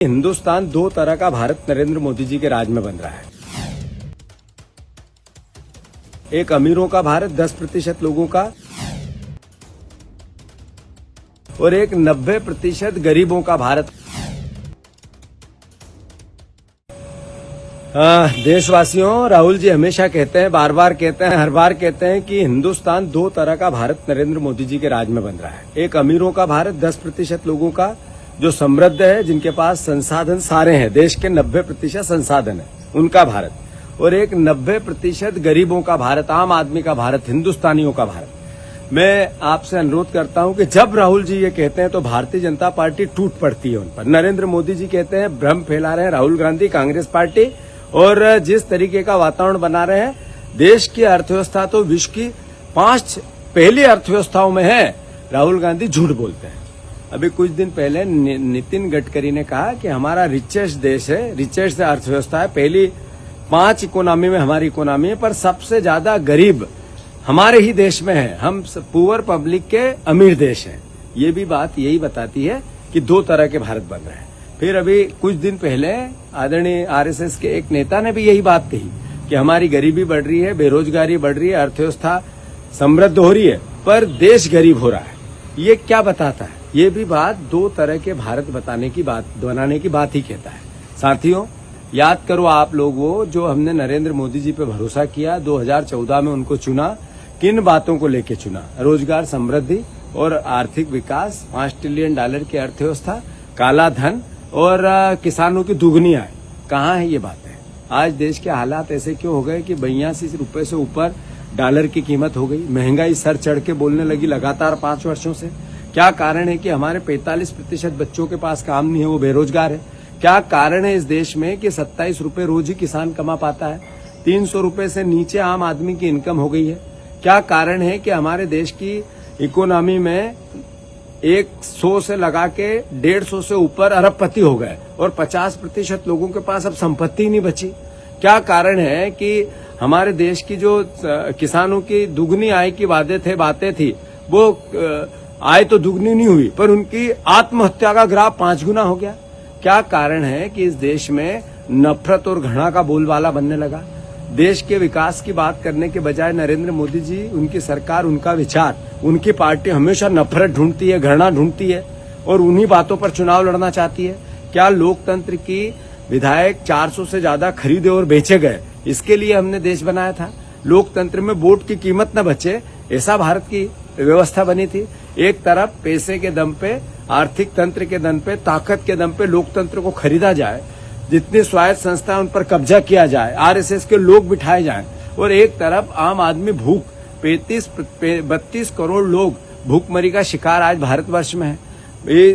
हिंदुस्तान दो तरह का भारत नरेंद्र मोदी जी के राज में बन रहा है। एक अमीरों का भारत 10% लोगों का और एक 90% गरीबों का भारत। देशवासियों, राहुल जी हमेशा कहते हैं, बार बार कहते हैं, हर बार कहते हैं कि हिंदुस्तान दो तरह का भारत नरेंद्र मोदी जी के राज में बन रहा है। एक अमीरों का भारत 10% लोगों का जो समृद्ध है, जिनके पास संसाधन सारे हैं, देश के 90% संसाधन है, उनका भारत, और एक 90% गरीबों का भारत, आम आदमी का भारत, हिंदुस्तानियों का भारत। मैं आपसे अनुरोध करता हूं कि जब राहुल जी ये कहते हैं तो भारतीय जनता पार्टी टूट पड़ती है उन पर। नरेंद्र मोदी जी कहते हैं, भ्रम फैला रहे हैं राहुल गांधी, कांग्रेस पार्टी, और जिस तरीके का वातावरण बना रहे हैं, देश की अर्थव्यवस्था तो विश्व की 5 पहली अर्थव्यवस्थाओं में है। राहुल गांधी झूठ बोलते हैं। अभी कुछ दिन पहले नितिन गडकरी ने कहा कि हमारा रिचेस्ट देश है, रिचेस्ट अर्थव्यवस्था है, पहली 5 इकोनॉमी में हमारी इकोनॉमी है, पर सबसे ज्यादा गरीब हमारे ही देश में है। हम पुअर पब्लिक के अमीर देश हैं। ये भी बात यही बताती है कि दो तरह के भारत बन रहे हैं। फिर अभी कुछ दिन पहले आदरणीय आरएसएस के एक नेता ने भी यही बात कही कि हमारी गरीबी बढ़ रही है, बेरोजगारी बढ़ रही है, अर्थव्यवस्था समृद्ध हो रही है, पर देश गरीब हो रहा है। ये क्या बताता है? ये भी बात दो तरह के भारत बनाने की बात ही कहता है। साथियों, याद करो आप लोगों, जो हमने नरेंद्र मोदी जी पे भरोसा किया, 2014 में उनको चुना, किन बातों को लेके चुना? रोजगार, समृद्धि और आर्थिक विकास, $5 ट्रिलियन की अर्थव्यवस्था, काला धन और किसानों की दुगनी आय। कहाँ है ये बातें? आज देश के हालात ऐसे क्यों हो गए कि 82 रुपए से ऊपर डॉलर की कीमत हो गई? महंगाई सर चढ़ के बोलने लगी लगातार 5 वर्षों से। क्या कारण है कि हमारे 45% बच्चों के पास काम नहीं है, वो बेरोजगार है? क्या कारण है इस देश में कि 27 रुपए रोज ही किसान कमा पाता है? 300 रुपए से नीचे आम आदमी की इनकम हो गई है। क्या कारण है कि हमारे देश की इकोनॉमी में 100 से लगा के 150 से ऊपर अरबपति हो गए और 50% लोगों के पास अब संपत्ति नहीं बची? क्या कारण है कि हमारे देश की जो किसानों की दुगनी आय की बातें थी, वो आय तो दुगनी नहीं हुई, पर उनकी आत्महत्या का ग्राफ 5 गुना हो गया? क्या कारण है कि इस देश में नफरत और घृणा का बोलबाला बनने लगा? देश के विकास की बात करने के बजाय नरेंद्र मोदी जी, उनकी सरकार, उनका विचार, उनकी पार्टी हमेशा नफरत ढूंढती है, घृणा ढूंढती है और उन्हीं बातों पर चुनाव लड़ना चाहती है। क्या लोकतंत्र की विधायक 400 से ज्यादा खरीदे और बेचे गए? इसके लिए हमने देश बनाया था। लोकतंत्र में वोट की कीमत न बचे, ऐसा भारत की व्यवस्था बनी थी। एक तरफ पैसे के दम पे, आर्थिक तंत्र के दम पे, ताकत के दम पे लोकतंत्र को खरीदा जाए, जितनी स्वायत्त संस्था उन पर कब्जा किया जाए, आरएसएस के लोग बिठाए जाएं, और एक तरफ आम आदमी भूख, 32 करोड़ लोग भूखमरी का शिकार आज भारतवर्ष में है।